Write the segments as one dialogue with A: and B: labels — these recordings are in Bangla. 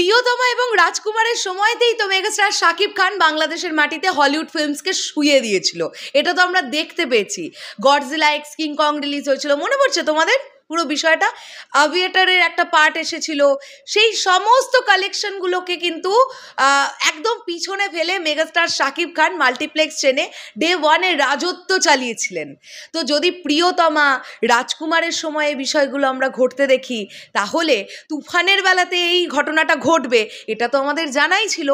A: প্রিয়তমা এবং রাজকুমারের সময়তেই তো মেগাস্টার শাকিব খান বাংলাদেশের মাটিতে হলিউড ফিল্মসকে শুইয়ে দিয়েছিল। এটা তো আমরা দেখতে পেয়েছি। Godzilla x King Kong release হয়েছিল, মনে পড়ছে তোমাদের পুরো বিষয়টা? অ্যাভিয়েটারের একটা পার্ট এসেছিল। সেই সমস্ত কালেকশনগুলোকে কিন্তু একদম পিছনে ফেলে মেগাস্টার শাকিব খান মাল্টিপ্লেক্স চেনে ডে ওয়ানের রাজত্ব চালিয়েছিলেন। তো যদি প্রিয়তমা রাজকুমারের সময় এই বিষয়গুলো আমরা ঘটতে দেখি, তাহলে তুফানের বেলাতে এই ঘটনাটা ঘটবে এটা তো আমাদের জানাই ছিল।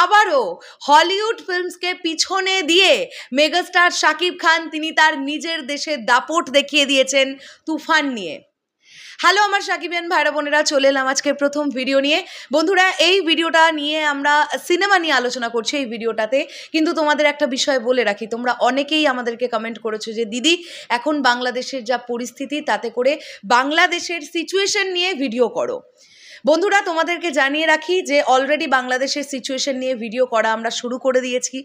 A: আবারও হলিউড ফিল্মসকে পিছনে দিয়ে মেগাস্টার শাকিব খান তিনি তার নিজের দেশের দাপট দেখিয়ে দিয়েছেন তুফান নিয়ে। হ্যালো আমার সাকিবিয়ান ভাইরা বোনেরা, চলে এলাম আজকের প্রথম ভিডিও নিয়ে। বন্ধুরা, এই ভিডিওটা নিয়ে আমরা সিনেমা নিয়ে আলোচনা করছি এই ভিডিওটাতে। কিন্তু তোমাদের একটা বিষয় বলে রাখি, তোমরা অনেকেই আমাদেরকে কমেন্ট করেছো যে দিদি এখন বাংলাদেশের যা পরিস্থিতি তাতে করে বাংলাদেশের সিচুয়েশন নিয়ে ভিডিও করো। বন্ধুরা, তোমাদেরকে জানিয়ে রাখি যে অলরেডি বাংলাদেশের সিচুয়েশন নিয়ে ভিডিও করা আমরা শুরু করে দিয়েছি।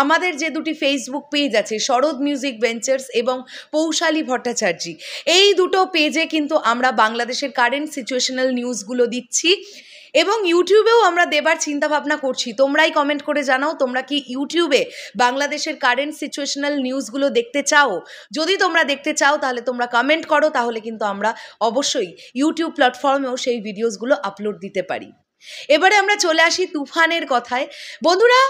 A: আমাদের যে দুটি ফেসবুক পেজ আছে, শরৎ মিউজিক ভেঞ্চার্স এবং পৌশালী ভট্টাচার্যী, এই দুটো পেজে কিন্তু আমরা বাংলাদেশের কারেন্ট সিচুয়েশনাল নিউজগুলো দিচ্ছি এবং ইউটিউবেও আমরা দেবার চিন্তা ভাবনা করছি। তোমরাই কমেন্ট করে জানাও তোমরা কি ইউটিউবে বাংলাদেশের কারেন্ট সিচুয়েশনাল নিউজগুলো দেখতে চাও। যদি তোমরা দেখতে চাও তাহলে তোমরা কমেন্ট করো, তাহলে কিন্তু আমরা অবশ্যই ইউটিউব প্ল্যাটফর্মেও সেই ভিডিওসগুলো আপলোড দিতে পারি। এবারে আমরা চলে আসি তুফানের কথায়। বন্ধুরা,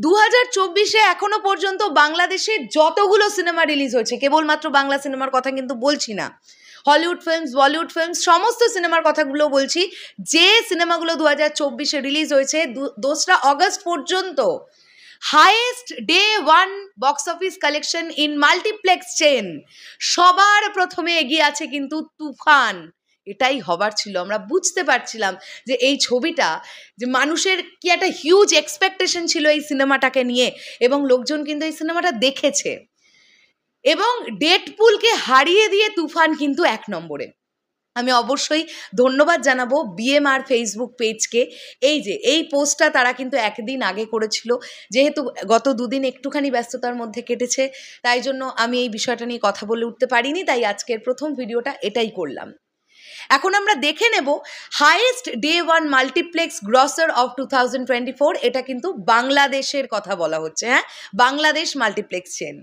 A: 2024-এ এখনো পর্যন্ত বাংলাদেশে যতগুলো সিনেমা রিলিজ হয়েছে, কেবলমাত্র বাংলা সিনেমার কথা কিন্তু বলছি না, হলিউড ফিল্মস, বলিউড ফিল্মস, সমস্ত সিনেমার কথাগুলো বলছি, যে সিনেমাগুলো 2024-এ রিলিজ হয়েছে 2রা অগস্ট পর্যন্ত highest day one box office collection in multiplex chain, সবার প্রথমে এগিয়ে আছে কিন্তু তুফান। এটাই হবার ছিল। আমরা বুঝতে পারছিলাম যে এই ছবিটা, যে মানুষের কি একটা হিউজ এক্সপেকটেশন ছিল এই সিনেমাটাকে নিয়ে, এবং লোকজন কিন্তু এই সিনেমাটা দেখেছে। এবং ডেডপুলকে হারিয়ে দিয়ে তুফান কিন্তু 1 নম্বরে। আমি অবশ্যই ধন্যবাদ জানাবো বিএমআর ফেসবুক পেজকে। এই পোস্টটা তারা কিন্তু একদিন আগে করেছিল, যেহেতু গত দুদিন একটুখানি ব্যস্ততার মধ্যে কেটেছে, তাই জন্য আমি এই বিষয়টা নিয়ে কথা বলে উঠতে পারিনি, তাই আজকের প্রথম ভিডিওটা এটাই করলাম। এখন আমরা দেখে নেব highest day one multiplex grosser of 2024। এটা কিন্তু বাংলাদেশের কথা বলা হচ্ছে, হ্যাঁ, বাংলাদেশ মাল্টিপ্লেক্স চেন।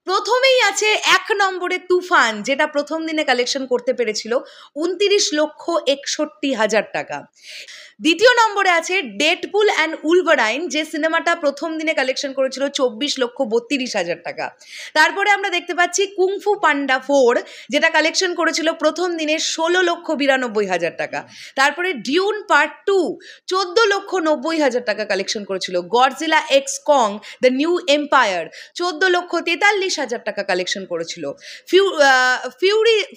A: প্রথমেই আছে 1 নম্বরে তুফান, যেটা প্রথম দিনে কালেকশন করতে পেরেছিল 29,61,000 টাকা। দ্বিতীয় নম্বরে আছে ডেডপুল অ্যান্ড উলভারাইন, যে সিনেমাটা প্রথম দিনে কালেকশন করেছিল 24,32,000 টাকা। তারপরে আমরা দেখতে পাচ্ছি কুংফু পান্ডা 4, যেটা কালেকশন করেছিল প্রথম দিনে 16,92,000 টাকা। তারপরে ডিউন পার্ট 2 14,90,000 টাকা কালেকশন করেছিল। Godzilla x Kong the new empire 14,43,000 টাকা কালেকশন করেছিল।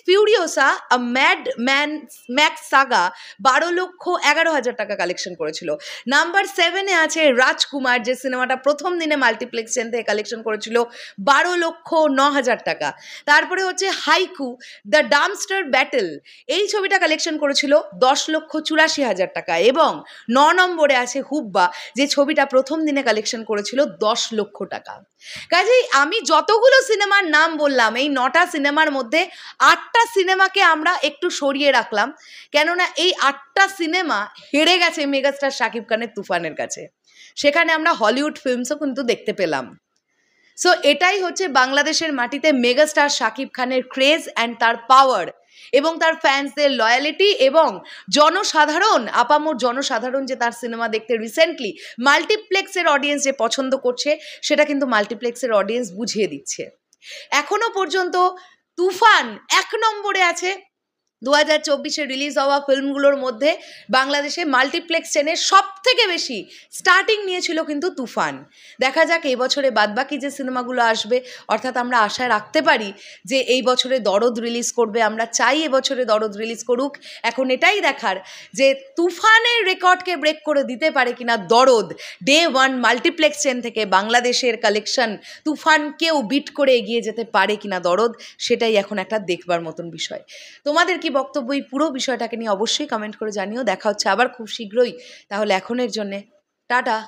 A: Furiosa a mad man Max saga 12,11,000 টাকা কালেকশন করেছিল। নাম্বার 7-এ আছে রাজকুমার, যে সিনেমাটা প্রথম দিনে মাল্টিপ্লেক্স চেন থেকে কালেকশন করেছিল 12,09,000 টাকা। তারপরে হচ্ছে হাইকু দ্য ডাম্পস্টার ব্যাটেল, এই ছবিটা কালেকশন করেছিল 10,84,000 টাকা। এবং 9 নম্বরে আছে হুব্বা, যে ছবিটা প্রথম দিনে কালেকশন করেছিল 10 লক্ষ টাকা। কাজেই আমি যতগুলো সিনেমার নাম বললাম, এই 9টা সিনেমার মধ্যে 8টা সিনেমাকে আমরা একটু সরিয়ে রাখলাম, কেননা এই 8টা সিনেমা হেরে গেছে মেগাস্টার শাকিব খানের তুফানের কাছে। সেখানে আমরা হলিউড ফিল্মসও কিন্তু দেখতে পেলাম। সো এটাই হচ্ছে বাংলাদেশের মাটিতে মেগাস্টার শাকিব খানের ক্রেজ অ্যান্ড তার পাওয়ার, এবং তার ফ্যান্সদের লয়ালিটি, এবং জনসাধারণ, আপামর জনসাধারণ যে তার সিনেমা দেখতে রিসেন্টলি মাল্টিপ্লেক্সের অডিয়েন্স যে পছন্দ করছে, সেটা কিন্তু মাল্টিপ্লেক্সের অডিয়েন্স বুঝিয়ে দিচ্ছে। এখনো পর্যন্ত তুফান 1 নম্বরে আছে 2024-এ রিলিজ হওয়া ফিল্মগুলোর মধ্যে। বাংলাদেশে মাল্টিপ্লেক্স চেনের সব থেকে বেশি স্টার্টিং নিয়েছিল কিন্তু তুফান। দেখা যাক এই বছরে বাদবাকি যে সিনেমাগুলো আসবে, অর্থাৎ আমরা আশা রাখতে পারি যে এই বছরে দরদ রিলিজ করবে, আমরা চাই এবছরে দরদ রিলিজ করুক। এখন এটাই দেখার যে তুফানের রেকর্ডকে ব্রেক করে দিতে পারে কিনা দরদ। ডে ওয়ান মাল্টিপ্লেক্স চেন থেকে বাংলাদেশের কালেকশন তুফানকেও বিট করে এগিয়ে যেতে পারে কিনা দরদ, সেটাই এখন একটা দেখবার মতন বিষয়। তোমাদের কি বক্তব্য এই পুরো বিষয়টাকে নিয়ে অবশ্যই কমেন্ট করে জানিও। দেখা হচ্ছে আবার খুব শীঘ্রই। তাহলে এখনের জন্যে টাটা।